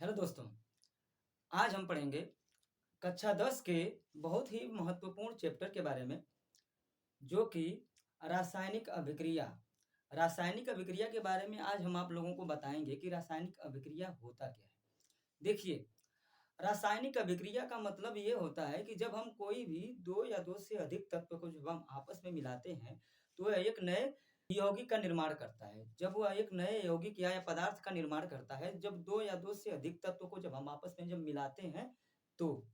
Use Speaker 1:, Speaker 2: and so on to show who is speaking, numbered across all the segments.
Speaker 1: Hello दोस्तों, आज हम पढ़ेंगे कक्षा 10 के बहुत ही महत्वपूर्ण चैप्टर के बारे में, जो कि रासायनिक अभिक्रिया। रासायनिक अभिक्रिया के बारे में आज हम आप लोगों को बताएंगे कि रासायनिक अभिक्रिया होता क्या है। देखिए, रासायनिक अभिक्रिया का मतलब ये होता है कि जब हम कोई भी 2 या 2 से अधिक तत्व को जब हम आपस में मिलाते हैं, तो वह एक नए यौगिक का निर्माण करता है। जब वह एक नए यौगिक या पदार्थ का निर्माण करता है, जब 2 या 2 से अधिक तत्व को जब हम आपस में जब मिलाते हैं, तो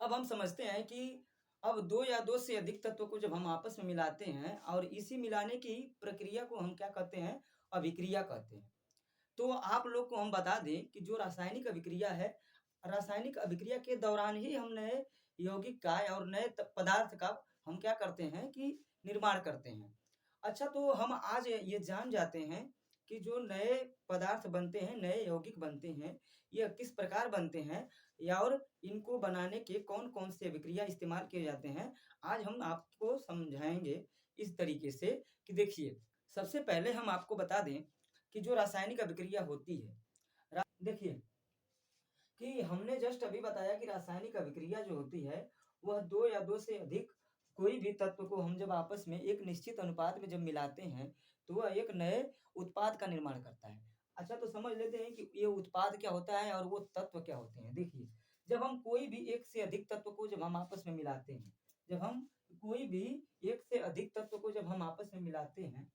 Speaker 1: अब हम समझते हैं कि अब 2 या 2 से अधिक तत्व को जब हम आपस में मिलाते हैं और इसी मिलाने की प्रक्रिया को हम क्या कहते हैं? अभिक्रिया कहते हैं। तो आप लोग को हम बता दें कि जो रासायनिक अभिक्रिया है, रासायनिक अभिक्रिया के दौरान ही हम नए यौगिक का और नए पदार्थ का हम क्या करते हैं कि निर्माण करते हैं। अच्छा, तो हम आज ये जान जाते हैं कि जो नए पदार्थ बनते हैं, नए यौगिक बनते हैं, ये किस प्रकार बनते हैं या और इनको बनाने के कौन-कौन से अभिक्रिया इस्तेमाल किए जाते हैं। आज हम आपको समझाएँगे इस तरीके से कि देखिए, सबसे पहले हम आपको बता दें कि जो रासायनिक अभिक्रिया होती है, देखिए कि हमने जस्ट अभी बताया कि रासायनिक अभिक्रिया जो होती है, वह 2 या 2 से अधिक कोई भी तत्व को हम जब आपस में एक निश्चित अनुपात में जब मिलाते हैं, तो वह एक नए उत्पाद का निर्माण करता है। अच्छा, तो समझ लेते हैं कि ये उत्पाद क्या होता है और वो तत्व क्या होते हैं। देखिए, जब हम कोई भी एक से अधिक तत्व को जब हम आपस में मिलाते हैं, जब हम कोई भी एक से अधिक तत्व को जब हम आपस में मिलाते हैं,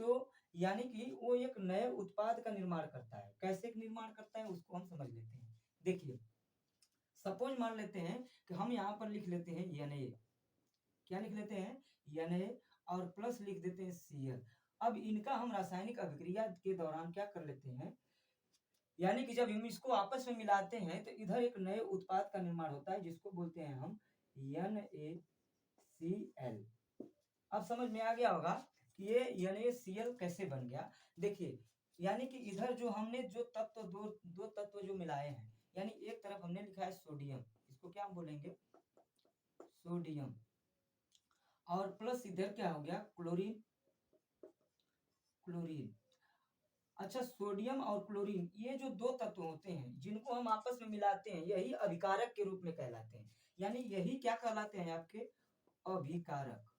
Speaker 1: तो यानी कि वो एक नए उत्पाद का निर्माण करता है। कैसे निर्माण करता है उसको हम समझ लेते हैं। देखिए, सपोज मान लेते हैं कि हम यहाँ पर लिख लेते हैं Na। क्या लिख लेते हैं? Na और प्लस लिख देते हैं Cl। अब इनका हम रासायनिक अभिक्रिया के दौरान क्या कर लेते हैं, यानी कि जब हम इसको आपस में मिलाते हैं तो इधर एक नए उत्पाद का निर्माण होता है जिसको बोलते हैं हम NaCl। अब समझ में आ गया होगा कि ये NaCl कैसे बन गया। देखिए, यानी कि इधर जो हमने जो तत्व दो तत्व जो मिलाए हैं, यानी एक तरफ हमने लिखा है सोडियम, इसको क्या हम बोलेंगे? सोडियम। और प्लस इधर क्या हो गया? क्लोरीन। क्लोरीन। अच्छा, सोडियम और क्लोरीन ये जो दो तत्व होते हैं जिनको हम आपस में मिलाते हैं, यही अभिकारक के रूप में कहलाते हैं। यानी यही क्या कहलाते हैं आपके? अभिकारक।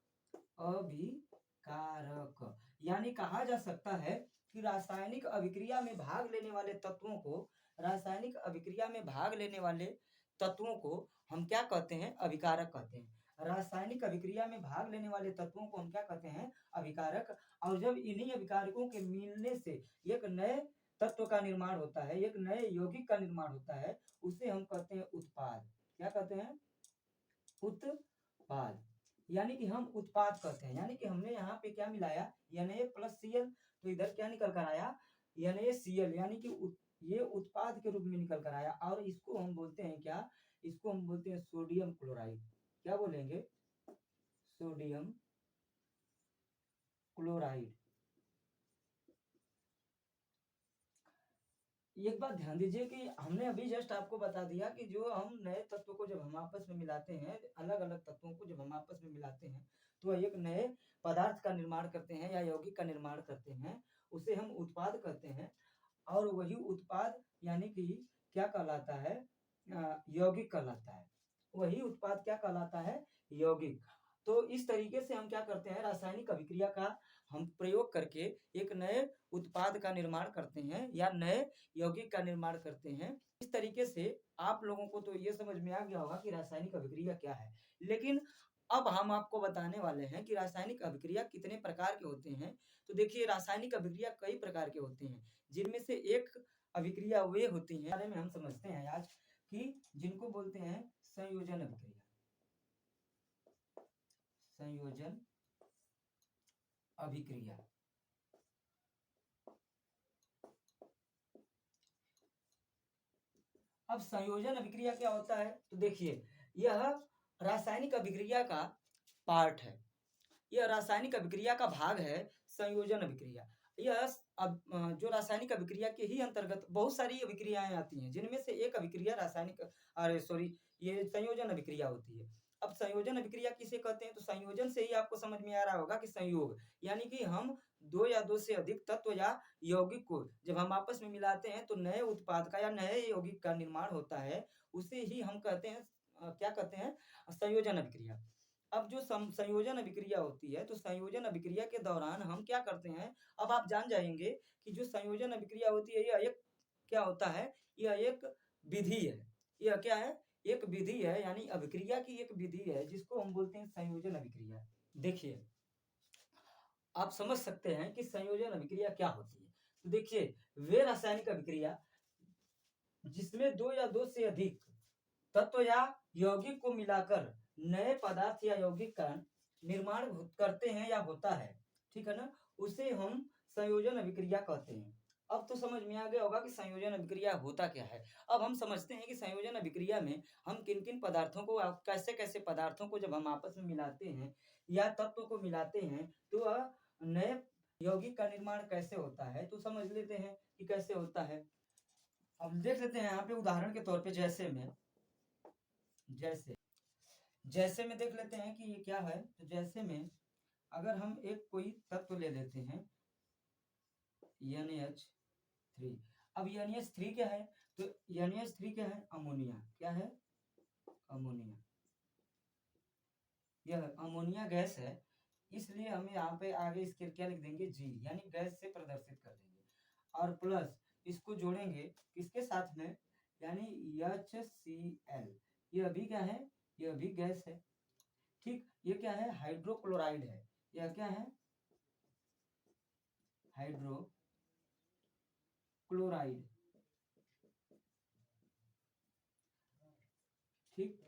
Speaker 1: अभिकारक। यानी कहा जा सकता है कि रासायनिक अभिक्रिया में भाग लेने वाले तत्वों को, रासायनिक अभिक्रिया में भाग लेने वाले तत्वों को हम क्या कहते हैं? अभिकारक कहते हैं। रासायनिक अभिक्रिया में भाग लेने वाले तत्वों को हम क्या कहते हैं? अभिकारक। और जब इन्हीं अभिकारकों के मिलने से एक नए तत्व का निर्माण होता है, एक नए यौगिक का निर्माण होता है, उसे हम कहते हैं उत्पाद। क्या कहते हैं? उत्पाद। यानी कि हम उत्पाद कहते हैं। यानी कि हमने यहाँ पे क्या मिलाया? Na+Cl। तो इधर क्या निकल कर आया? NaCl। यानी कि ये उत्पाद के रूप में निकल कर आया और इसको हम बोलते हैं क्या? इसको हम बोलते हैं सोडियम क्लोराइड। क्या बोलेंगे? Sodium chloride. एक बात ध्यान दीजिए कि हमने अभी जस्ट आपको बता दिया कि जो हम नए तत्वों को जब हम आपस में मिलाते हैं, अलग-अलग तत्वों को जब हम आपस में मिलाते हैं, तो एक नए पदार्थ का निर्माण करते हैं या यौगिक का निर्माण करते हैं, उसे हम उत्पाद कहते हैं। और वही उत्पाद यानी कि क्या कहलाता है? यौगिक कहलाता है। वही उत्पाद क्या कहलाता है? यौगिक। तो इस तरीके से हम क्या करते हैं? रासायनिक अभिक्रिया का हम प्रयोग करके एक नए उत्पाद का निर्माण करते हैं या नए यौगिक का निर्माण करते हैं। इस तरीके से आप लोगों को तो ये समझ में आ गया होगा कि रासायनिक अभिक्रिया क्या है। लेकिन अब हम आपको बताने वाले हैं कि रासायनिक अभिक्रिया कितने प्रकार के होते हैं। तो देखिए, रासायनिक अभिक्रिया कई प्रकार के होते हैं, जिनमें से एक अभिक्रिया वे होती हैं, बारे में हम समझते हैं आज, कि जिनको बोलते हैं संयोजन अभिक्रिया। संयोजन अभिक्रिया। अब संयोजन अभिक्रिया क्या होता है? तो देखिए, यह रासायनिक अभिक्रिया का पार्ट है। यह रासायनिक अभिक्रिया का भाग है संयोजन अभिक्रिया। यह जो रासायनिक अभिक्रिया के ही अंतर्गत बहुत सारी अभिक्रियाएं आती हैं, जिनमें से एक अभिक्रिया रासायनिक, अरे सॉरी, ये संयोजन अभिक्रिया होती है। अब संयोजन अभिक्रिया किसे कहते हैं? तो संयोजन से ही आपको समझ में आ रहा होगा कि संयोग यानी कि हम दो या दो से अधिक तत्व या यौगिक को जब हम आपस में मिलाते हैं तो नए उत्पाद का या नए यौगिक का निर्माण होता है, उसे ही हम कहते हैं क्या कहते हैं? संयोजन अभिक्रिया। अब जो संयोजन अभिक्रिया होती है, तो संयोजन अभिक्रिया के दौरान हम क्या करते हैं? अब आप जान जाएँगे कि जो संयोजन अभिक्रिया होती है, यह एक क्या होता है? यह एक विधि है। यह क्या है? एक विधि है, यानी अभिक्रिया की एक विधि है, जिसको हम बोलते हैं संयोजन अभिक्रिया। देखिए, आप समझ सकते हैं कि संयोजन अभिक्रिया क्या होती है। तो देखिए, वे रासायनिक अभिक्रिया जिसमें दो या दो से अधिक तत्व या यौगिक को मिलाकर नए पदार्थ या यौगिक का निर्माण करते हैं या होता है, ठीक है ना? उसे हम संयोजन अभिक्रिया कहते हैं। अब तो समझ में आ गया होगा कि संयोजन अभिक्रिया होता क्या है। अब हम समझते हैं कि संयोजन अभिक्रिया में हम किन-किन पदार्थों को कैसे-कैसे पदार्थों को जब हम आपस में मिलाते हैं या तत्व को मिलाते हैं, तो वह नए यौगिक का निर्माण कैसे होता है, तो समझ लेते हैं कि कैसे होता है। अब देख लेते हैं यहाँ पे उदाहरण के तौर पे जैसे जैसे में देख लेते हैं कि ये क्या है। तो जैसे में अगर हम एक कोई तत्व ले लेते हैं NH3। अब NH3 क्या है? तो NH3 क्या है? अमोनिया। क्या है? अमोनिया। यह अमोनिया गैस है, इसलिए हम यहाँ पे आगे इसके क्या लिख देंगे? G, यानी गैस से प्रदर्शित कर देंगे और प्लस इसको जोड़ेंगे किसके साथ में? यानी HCl। यह भी क्या है? यह भी गैस है। ठीक, ये क्या है? हाइड्रोक्लोराइड है। यह क्या है? हाइड्रोक्लोराइड। ठीक,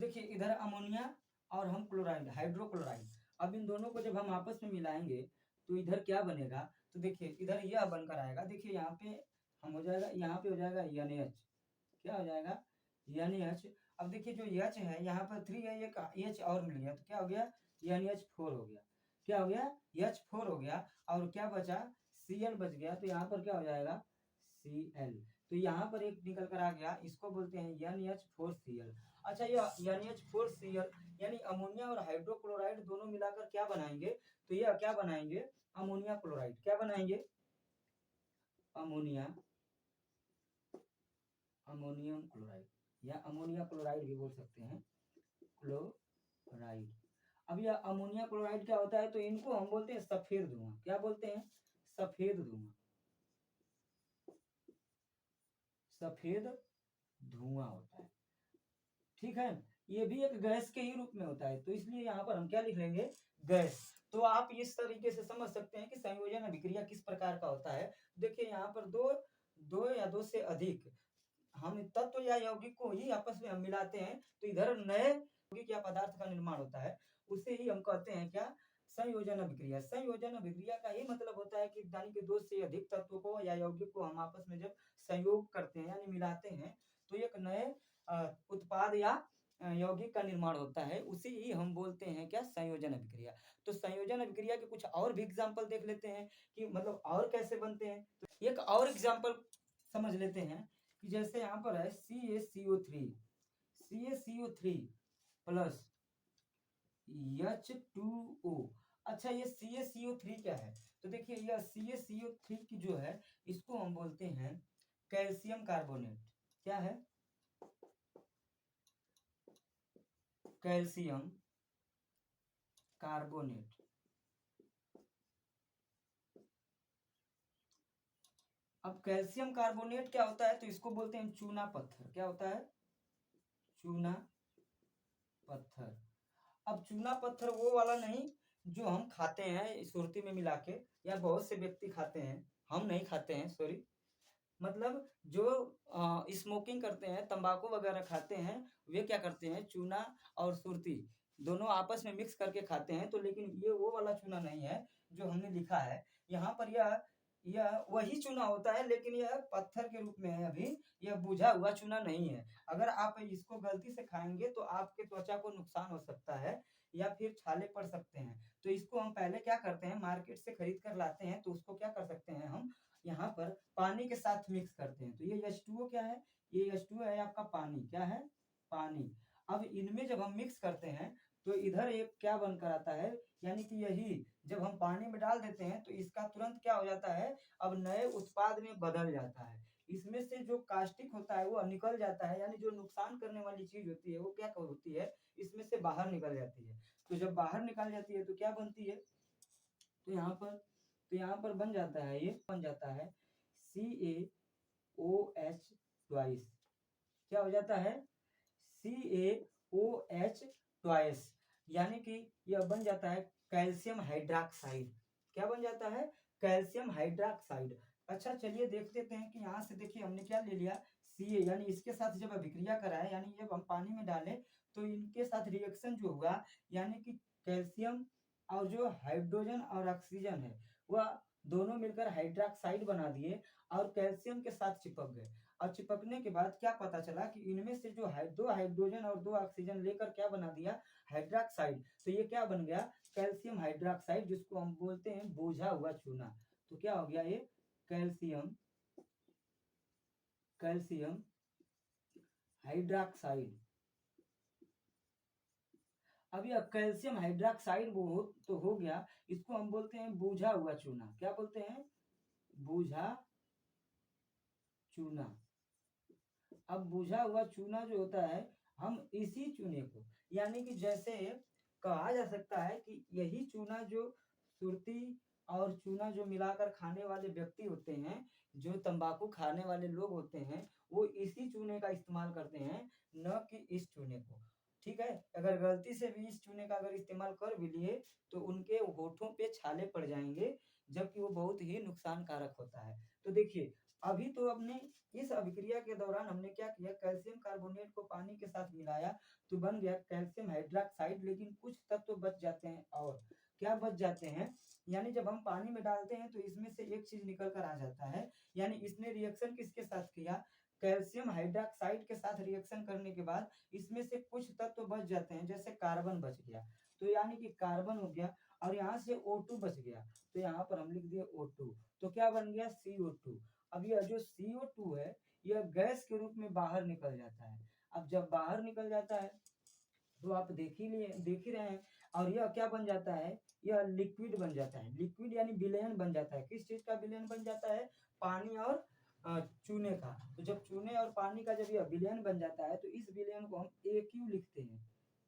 Speaker 1: देखिए इधर अमोनिया और हम क्लोराइड, हाइड्रोक्लोराइड। अब इन दोनों को जब हम आपस में मिलाएंगे तो इधर क्या बनेगा? तो देखिए इधर यह बनकर आएगा। देखिए यहाँ पे हम हो जाएगा, यहाँ पे हो जाएगा NH। क्या हो जाएगा? NH। अब देखिए जो H है यहाँ पर 3 है, एक H और मिल गया तो क्या हो गया? NH4 हो गया। क्या हो गया? H4 हो गया और क्या बचा? Cl बच गया। तो यहाँ पर क्या हो जाएगा? Cl। तो यहाँ पर एक निकल कर आ गया, इसको बोलते हैं NH4Cl। अच्छा, यह NH4Cl यानी अमोनिया और हाइड्रोक्लोराइड दोनों मिलाकर क्या बनाएंगे? तो यह क्या बनाएंगे? Ammonia chloride. क्या बनाएंगे? अमोनियम क्लोराइड या अमोनिया क्लोराइड भी बोल सकते हैं, क्लोराइड। अब यह अमोनिया क्लोराइड क्या होता है? तो इनको हम बोलते हैं सफेद धुआं। क्या बोलते हैं? सफेद धुआं। सफेद धुआं होता है, ठीक है। ये भी एक गैस के ही रूप में होता है, तो इसलिए यहाँ पर हम क्या लिख लेंगे? गैस। तो आप इस तरीके से समझ सकते हैं कि संयोजन अभिक्रिया किस प्रकार का होता है। देखिए यहाँ पर दो या दो से अधिक हम तत्व या यौगिक को ही आपस में हम मिलाते हैं, तो इधर नए यौगिक या पदार्थ का निर्माण होता है, उसे ही हम कहते हैं क्या? संयोजन अभिक्रिया। संयोजन अभिक्रिया का ही मतलब होता है कि यानी कि दो से अधिक तत्वों को या यौगिक को हम आपस में जब संयोग करते हैं यानी मिलाते हैं, तो एक नए उत्पाद या यौगिक का निर्माण होता है, उसी ही हम बोलते हैं क्या? संयोजन अभिक्रिया। तो संयोजन अभिक्रिया के कुछ और भी एग्जाम्पल देख लेते हैं कि मतलब और कैसे बनते हैं। तो एक और एग्जाम्पल समझ लेते हैं कि जैसे यहाँ पर है CaCO3 प्लस H2O। अच्छा, ये CaCO3 क्या है? तो देखिए यह CaCO3 की जो है, इसको हम बोलते हैं कैल्शियम कार्बोनेट। क्या है? Calcium carbonate. अब कैल्शियम कार्बोनेट क्या होता है? तो इसको बोलते हैं चूना पत्थर। क्या होता है? चूना पत्थर। अब चूना पत्थर वो वाला नहीं जो हम खाते हैं सुरती में मिला के, या बहुत से व्यक्ति खाते हैं, हम नहीं खाते हैं, सॉरी। मतलब जो स्मोकिंग करते हैं, तंबाकू वगैरह खाते हैं, वे क्या करते हैं? चूना और सुरती दोनों आपस में मिक्स करके खाते हैं। तो लेकिन ये वो वाला चूना नहीं है जो हमने लिखा है यहाँ पर। यह वही चूना होता है, लेकिन यह पत्थर के रूप में है अभी, यह बुझा हुआ चूना नहीं है। अगर आप इसको गलती से खाएंगे तो आपके त्वचा को नुकसान हो सकता है या फिर छाले पड़ सकते हैं। तो इसको हम पहले क्या करते हैं? मार्केट से खरीद कर लाते हैं, तो उसको क्या कर सकते हैं हम? यहाँ पर पानी के साथ मिक्स करते हैं। तो ये H2O क्या है? ये H2O है आपका पानी। क्या है? पानी। अब इनमें जब हम मिक्स करते हैं तो इधर एक क्या बनकर आता है, यानी कि यही जब हम पानी में डाल देते हैं तो इसका तुरंत क्या हो जाता है, अब नए उत्पाद में बदल जाता है। इसमें से जो कास्टिक होता है वो निकल जाता है, यानी जो नुकसान करने वाली चीज होती है वो क्या होती है, इसमें से बाहर निकल जाती है। तो जब बाहर निकल जाती है तो क्या बनती है, तो यहाँ पर बन जाता है, ये बन जाता है CaOH ट्वाइस। क्या हो जाता है, CaOH ट्वाइस, यानी कि यह बन जाता है कैल्शियम हाइड्रोक्साइड। क्या बन जाता है, कैल्शियम हाइड्रोक्साइड। अच्छा चलिए देख लेते हैं कि यहाँ से देखिए हमने क्या ले लिया, Ca, यानी इसके साथ जब अभिक्रिया कराए, यानी जब हम पानी में डालें तो इनके साथ रिएक्शन जो हुआ, यानी कि कैल्शियम और जो हाइड्रोजन और ऑक्सीजन है वह दोनों मिलकर हाइड्रोक्साइड बना दिए और कैल्शियम के साथ चिपक गए। और चिपकने के बाद क्या पता चला कि इनमें से जो दो हाइड्रोजन और दो ऑक्सीजन लेकर क्या बना दिया, हाइड्रोक्साइड। तो ये क्या बन गया, कैल्शियम हाइड्रोक्साइड, जिसको हम बोलते हैं बोझा हुआ चूना। तो क्या हो गया ये, कैल्शियम कैल्शियम हाइड्रोक्साइड। अब यह कैल्शियम हाइड्रोक्साइड वो तो हो गया, इसको हम बोलते हैं बूझा हुआ चूना। क्या बोलते हैं, बूझा चूना। अब बूझा हुआ चूना जो होता है, हम इसी चूने को, यानी कि जैसे कहा जा सकता है कि यही चूना जो सुरती और चूना जो मिलाकर खाने वाले व्यक्ति होते हैं, जो तंबाकू खाने वाले लोग होते हैं, वो इसी चूने का इस्तेमाल करते हैं, न कि इस चूने को। ठीक है, अगर गलती से भी इस चूने का अगर इस्तेमाल कर भी लिए तो उनके होठों पे छाले पड़ जाएंगे, जबकि वो बहुत ही नुकसानकारक होता है। तो देखिए अभी तो अपने इस अभिक्रिया के दौरान हमने क्या किया, कैल्शियम कार्बोनेट को पानी के साथ मिलाया तो बन गया कैल्शियम हाइड्रोक्साइड, लेकिन कुछ तत्व बच जाते हैं। और क्या बच जाते हैं, यानी जब हम पानी में डालते हैं तो इसमें से एक चीज निकल कर आ जाता है, यानी इसने रिएक्शन किसके साथ किया, कैल्शियम हाइड्रोक्साइड के साथ रिएक्शन करने के बाद इसमें से कुछ तत्व बच जाते हैं, जैसे कार्बन बच गया, तो यानी कि कार्बन हो गया, और यहाँ से O2 बच गया, तो यहाँ पर हम लिख दिए O2, तो क्या बन गया, CO2। अब यह जो CO2 है यह गैस के रूप में बाहर निकल जाता है। अब जब बाहर निकल जाता है तो आप देख ही रहे हैं, और यह क्या बन जाता है, यह लिक्विड बन जाता है। लिक्विड यानी विलयन बन जाता है। किस चीज का विलयन बन जाता है, पानी और चूने का। तो जब चूने और पानी का जब यह विलयन बन जाता है तो इस विलयन को हम AQ लिखते हैं।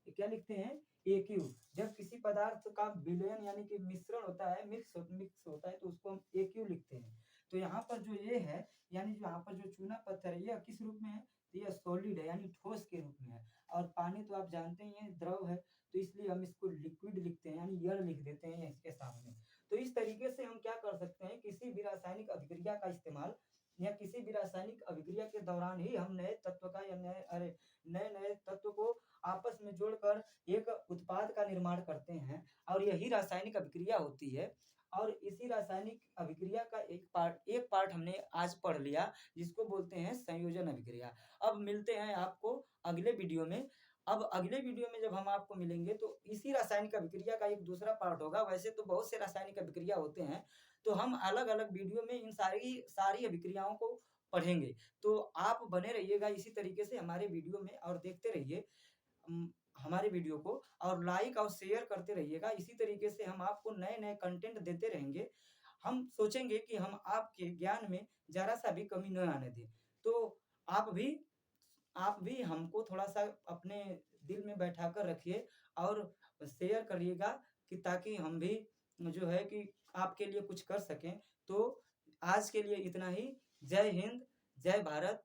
Speaker 1: ये क्या लिखते हैं, AQ। जब किसी पदार्थ का विलयन यानी कि मिश्रण होता है, मिक्स होता है, तो उसको हम AQ लिखते हैं। तो यहाँ पर जो ये है, यानी जो यहाँ पर जो चूना पत्थर है, यह किस रूप में है, तो यह सॉलिड है, यानी ठोस के रूप में है। और पानी तो आप जानते ही हैं द्रव है, तो इसलिए हम इसको लिक्विड लिखते हैं, यानी यल लिख देते हैं इसके सामने। तो इस तरीके से हम क्या कर सकते हैं, किसी भी रासायनिक अभिक्रिया का इस्तेमाल या किसी भी रासायनिक अभिक्रिया के दौरान ही हम नए तत्व का या नए नए तत्व को आपस में जोड़कर एक उत्पाद का निर्माण करते हैं, और यही रासायनिक अभिक्रिया होती है। और इसी रासायनिक अभिक्रिया का एक पार्ट हमने आज पढ़ लिया, जिसको बोलते हैं संयोजन अभिक्रिया। अब मिलते हैं आपको अगले वीडियो में। अब अगले वीडियो में जब हम आपको मिलेंगे तो इसी रासायनिक अभिक्रिया का एक दूसरा पार्ट होगा। वैसे तो बहुत से रासायनिक अभिक्रिया होते हैं, तो हम अलग अलग वीडियो में इन सारी अभिक्रियाओं को पढ़ेंगे। तो आप बने रहिएगा इसी तरीके से हमारे वीडियो में, और देखते रहिए हमारे वीडियो को, और लाइक और शेयर करते रहिएगा। इसी तरीके से हम आपको नए नए कंटेंट देते रहेंगे। हम सोचेंगे कि हम आपके ज्ञान में जरा सा भी कमी न आने दें। तो आप भी हमको थोड़ा सा अपने दिल में बैठा कर रखिए और शेयर करिएगा, कि ताकि हम भी जो है कि आपके लिए कुछ कर सकें। तो आज के लिए इतना ही। जय हिंद, जय भारत।